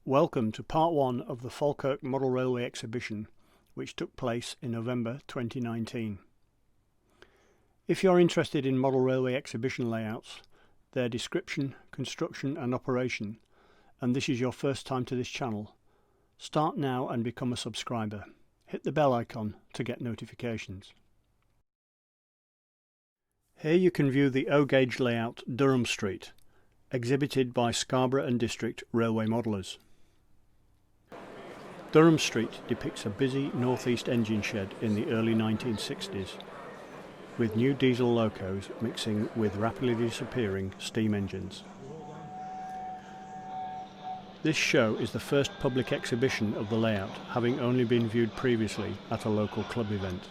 Welcome to part 1 of the Falkirk Model Railway Exhibition, which took place in November 2019. If you're interested in model railway exhibition layouts, their description, construction and operation, and this is your first time to this channel, start now and become a subscriber. Hit the bell icon to get notifications. Here you can view the O-gauge layout Durham Street, exhibited by Scarborough and District Railway Modellers. Durham Street depicts a busy northeast engine shed in the early 1960s, with new diesel locos mixing with rapidly disappearing steam engines. This show is the first public exhibition of the layout, having only been viewed previously at a local club event.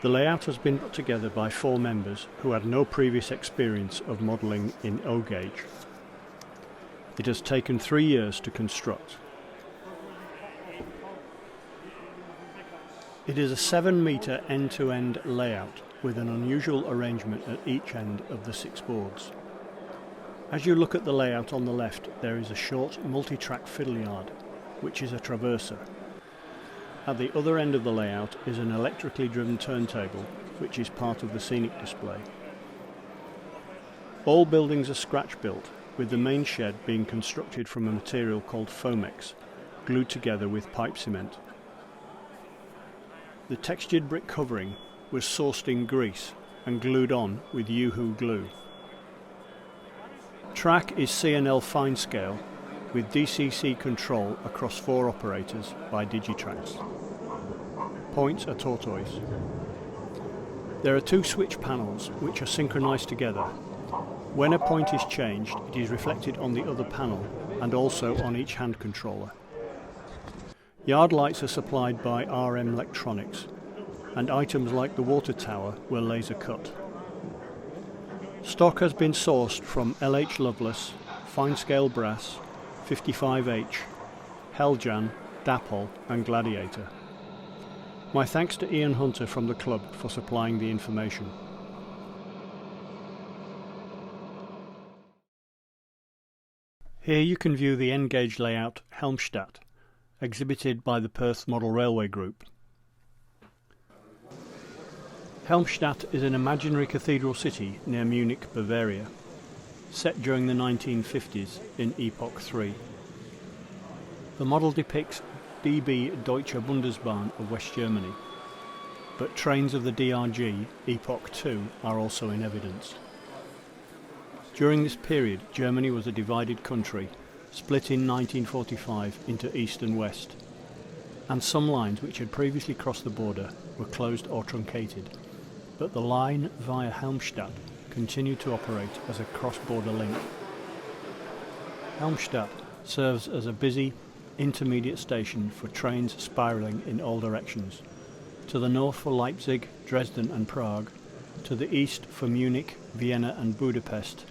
The layout has been put together by 4 members who had no previous experience of modelling in O-gauge. It has taken 3 years to construct. It is a 7-metre end-to-end layout with an unusual arrangement at each end of the 6 boards. As you look at the layout on the left, there is a short multi-track fiddle yard, which is a traverser. At the other end of the layout is an electrically driven turntable, which is part of the scenic display. All buildings are scratch built, with the main shed being constructed from a material called Fomex, glued together with pipe cement. The textured brick covering was sourced in Greece and glued on with Yoo-hoo glue. Track is C&L fine scale with DCC control across 4 operators by Digitrax. Points are tortoise. There are 2 switch panels which are synchronized together. When a point is changed, it is reflected on the other panel and also on each hand controller. Yard lights are supplied by RM Electronics, and items like the water tower were laser cut. Stock has been sourced from LH Loveless, Fine Scale Brass, 55H, Heljan, Dapol and Gladiator. My thanks to Ian Hunter from the club for supplying the information. Here you can view the N-gauge layout Helmstadt, exhibited by the Perth Model Railway Group. Helmstadt is an imaginary cathedral city near Munich, Bavaria, set during the 1950s in Epoch 3. The model depicts DB Deutsche Bundesbahn of West Germany, but trains of the DRG Epoch 2 are also in evidence. During this period, Germany was a divided country, split in 1945 into East and West, and some lines which had previously crossed the border were closed or truncated, but the line via Helmstadt continued to operate as a cross-border link. Helmstadt serves as a busy intermediate station for trains spiralling in all directions, to the north for Leipzig, Dresden and Prague, to the east for Munich, Vienna and Budapest,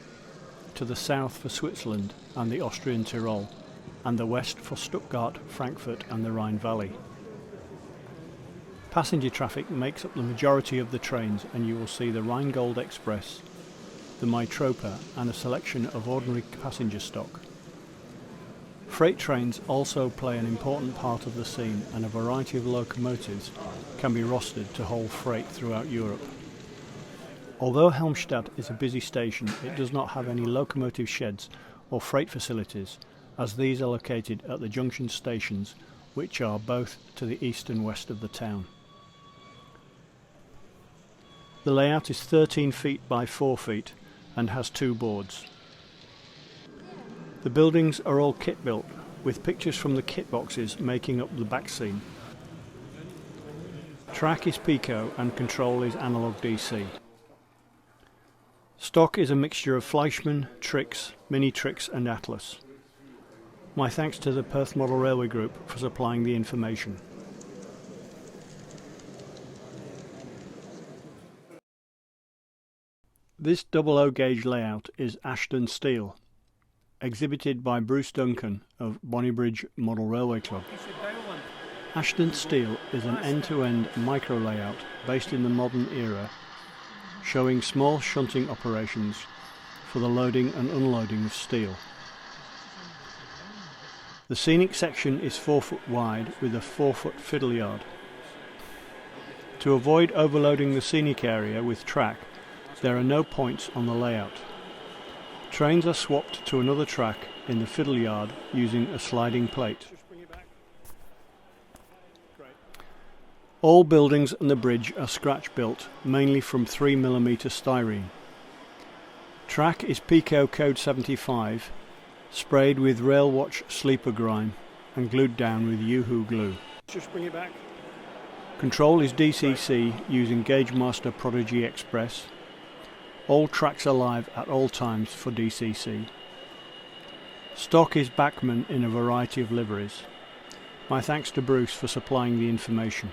to the south for Switzerland and the Austrian Tyrol, and the west for Stuttgart, Frankfurt and the Rhine Valley. Passenger traffic makes up the majority of the trains, and you will see the Rheingold Express, the Mitropa and a selection of ordinary passenger stock. Freight trains also play an important part of the scene, and a variety of locomotives can be rostered to haul freight throughout Europe. Although Helmstadt is a busy station, it does not have any locomotive sheds or freight facilities, as these are located at the junction stations, which are both to the east and west of the town. The layout is 13 feet by 4 feet and has 2 boards. The buildings are all kit built, with pictures from the kit boxes making up the back scene. Track is Pico and control is analog DC. Stock is a mixture of Fleischmann, Trix, Mini Trix and Atlas. My thanks to the Perth Model Railway Group for supplying the information. This double O-gauge layout is Ashton Steel, exhibited by Bruce Duncan of Bonnybridge Model Railway Club. Ashton Steel is an end-to-end micro layout based in the modern era, showing small shunting operations for the loading and unloading of steel. The scenic section is 4 foot wide with a 4 foot fiddle yard. To avoid overloading the scenic area with track, there are no points on the layout. Trains are swapped to another track in the fiddle yard using a sliding plate. All buildings and the bridge are scratch built, mainly from 3mm styrene. Track is Pico Code 75, sprayed with Railwatch sleeper grime and glued down with Yoo-hoo glue. Just bring it back. Control is DCC using Gagemaster Prodigy Express. All tracks are live at all times for DCC. Stock is Bachmann in a variety of liveries. My thanks to Bruce for supplying the information.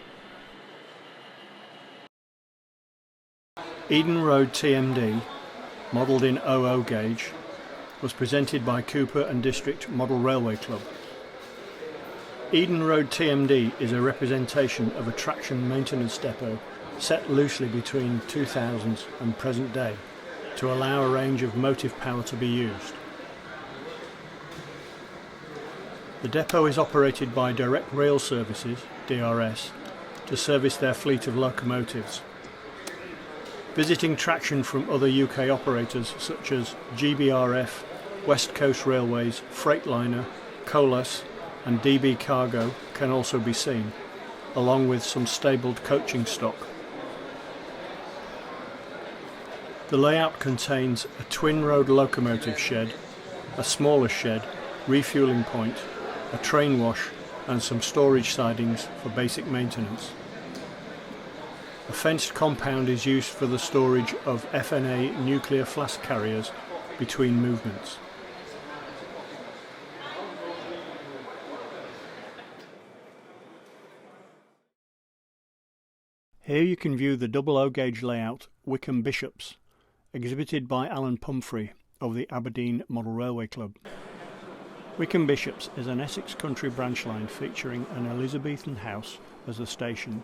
Eden Road TMD, modelled in 00 gauge, was presented by Cooper and District Model Railway Club. Eden Road TMD is a representation of a traction maintenance depot set loosely between 2000s and present day to allow a range of motive power to be used. The depot is operated by Direct Rail Services, DRS, to service their fleet of locomotives. Visiting traction from other UK operators such as GBRF, West Coast Railways, Freightliner, Colas and DB Cargo can also be seen, along with some stabled coaching stock. The layout contains a twin road locomotive shed, a smaller shed, refuelling point, a train wash and some storage sidings for basic maintenance. A fenced compound is used for the storage of FNA nuclear flask carriers between movements. Here you can view the 00 gauge layout Wickham Bishops, exhibited by Alan Pumphrey of the Aberdeen Model Railway Club. Wickham Bishops is an Essex country branch line featuring an Elizabethan house as the station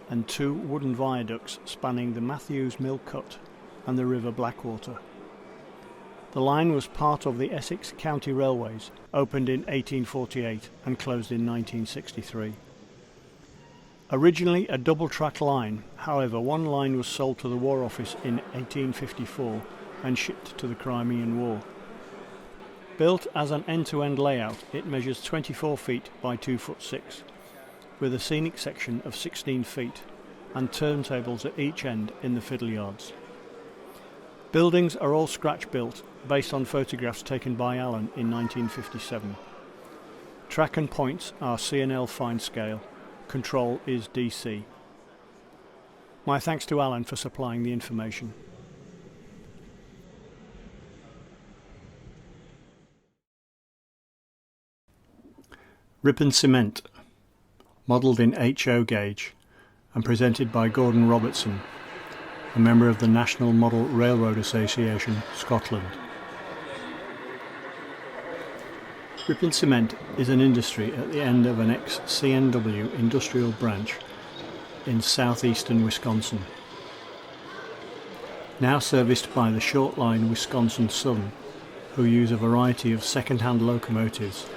and 2 wooden viaducts spanning the Matthews Mill Cut and the River Blackwater. The line was part of the Essex County Railways, opened in 1848 and closed in 1963. Originally a double-track line, however, one line was sold to the War Office in 1854 and shipped to the Crimean War. Built as an end-to-end layout, it measures 24 feet by 2 foot 6, with a scenic section of 16 feet and turntables at each end in the fiddle yards. Buildings are all scratch-built, based on photographs taken by Alan in 1957. Track and points are C&L fine scale. Control is DC. My thanks to Alan for supplying the information. Ripon Cement, modelled in HO gauge and presented by Gordon Robertson, a member of the National Model Railroad Association, Scotland. Ripon Cement is an industry at the end of an ex-CNW industrial branch in southeastern Wisconsin. Now serviced by the short line Wisconsin Southern, who use a variety of second-hand locomotives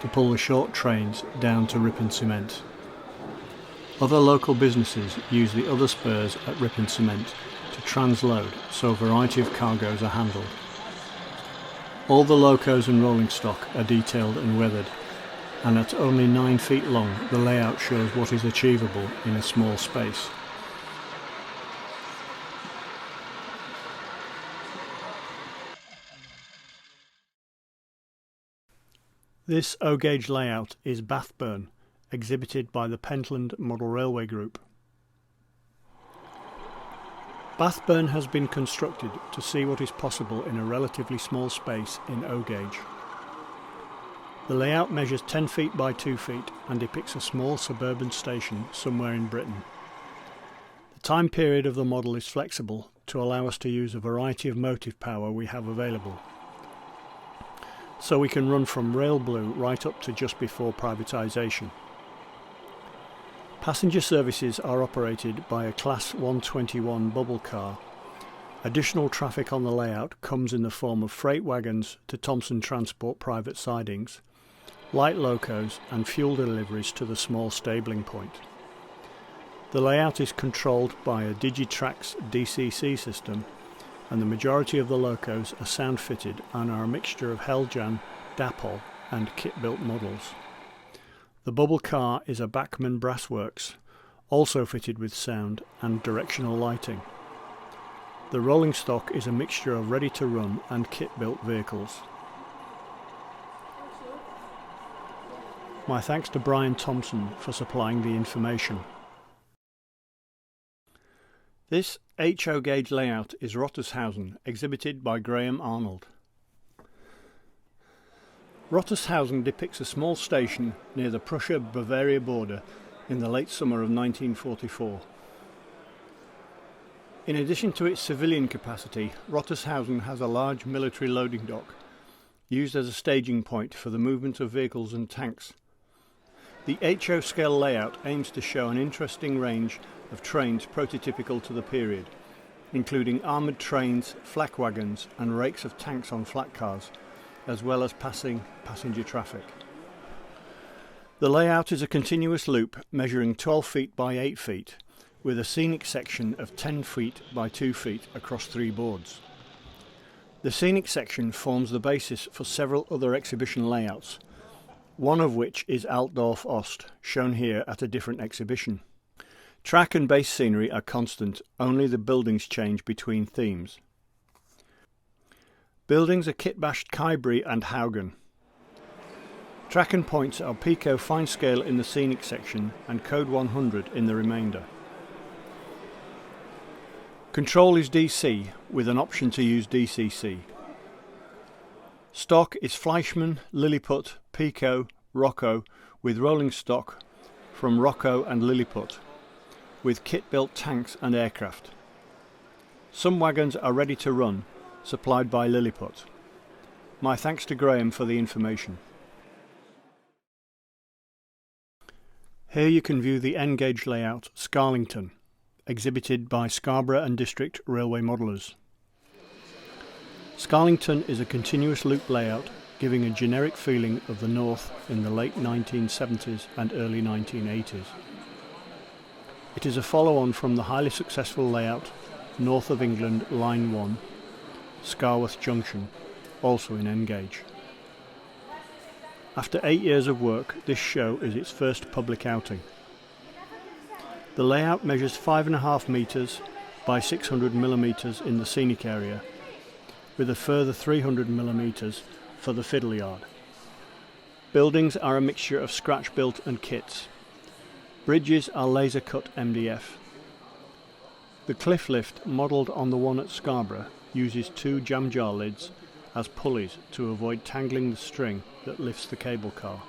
to pull the short trains down to Ripon Cement. Other local businesses use the other spurs at Ripon Cement to transload, so a variety of cargoes are handled. All the locos and rolling stock are detailed and weathered, and at only 9 feet long the layout shows what is achievable in a small space. This O-gauge layout is Bathburn, exhibited by the Pentland Model Railway Group. Bathburn has been constructed to see what is possible in a relatively small space in O-gauge. The layout measures 10 feet by 2 feet and depicts a small suburban station somewhere in Britain. The time period of the model is flexible to allow us to use a variety of motive power we have available. So we can run from rail blue right up to just before privatisation. Passenger services are operated by a Class 121 bubble car. Additional traffic on the layout comes in the form of freight wagons to Thomson Transport private sidings, light locos and fuel deliveries to the small stabling point. The layout is controlled by a Digitrax DCC system, and the majority of the locos are sound fitted and are a mixture of Heljan, Dapol and kit-built models. The bubble car is a Bachmann Brassworks, also fitted with sound and directional lighting. The rolling stock is a mixture of ready-to-run and kit-built vehicles. My thanks to Brian Thompson for supplying the information. This HO gauge layout is Rottershausen, exhibited by Graham Arnold. Rottershausen depicts a small station near the Prussia-Bavaria border in the late summer of 1944. In addition to its civilian capacity, Rottershausen has a large military loading dock, used as a staging point for the movement of vehicles and tanks. The HO scale layout aims to show an interesting range of trains prototypical to the period, including armoured trains, flak wagons and rakes of tanks on flat cars, as well as passing passenger traffic. The layout is a continuous loop measuring 12 feet by 8 feet, with a scenic section of 10 feet by 2 feet across 3 boards. The scenic section forms the basis for several other exhibition layouts, one of which is Altdorf Ost, shown here at a different exhibition. Track and base scenery are constant, only the buildings change between themes. Buildings are kit-bashed Kybri and Haugen. Track and points are Pico fine scale in the scenic section and Code 100 in the remainder. Control is DC, with an option to use DCC. Stock is Fleischmann, Lilliput, Pico, Rocco, with rolling stock from Rocco and Lilliput, with kit-built tanks and aircraft. Some wagons are ready to run, supplied by Lilliput. My thanks to Graham for the information. Here you can view the N-gauge layout Scarlington, exhibited by Scarborough and District Railway Modellers. Scarlington is a continuous loop layout giving a generic feeling of the north in the late 1970s and early 1980s. It is a follow-on from the highly successful layout North of England Line 1, Scarworth Junction, also in N-gauge. After 8 years of work, this show is its first public outing. The layout measures 5.5 metres by 600 mm in the scenic area, with a further 300 mm for the fiddle yard. Buildings are a mixture of scratch-built and kits. Bridges are laser-cut MDF. The cliff lift, modelled on the one at Scarborough, uses 2 jam jar lids as pulleys to avoid tangling the string that lifts the cable car.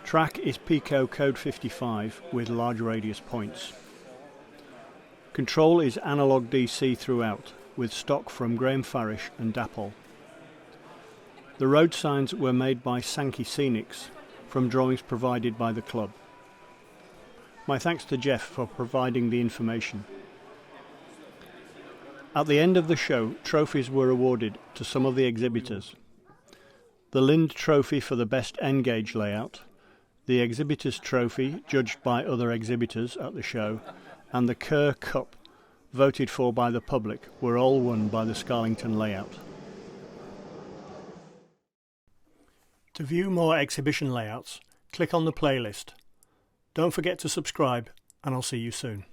Track is Pico Code 55 with large radius points. Control is analog DC throughout, with stock from Graham Farish and Dapol. The road signs were made by Sankey Scenics from drawings provided by the club. My thanks to Jeff for providing the information. At the end of the show, trophies were awarded to some of the exhibitors. The Lind Trophy for the best N-gauge layout, the Exhibitors Trophy judged by other exhibitors at the show, and the Kerr Cup voted for by the public were all won by the Scarlington layout. To view more exhibition layouts, click on the playlist. Don't forget to subscribe, and I'll see you soon.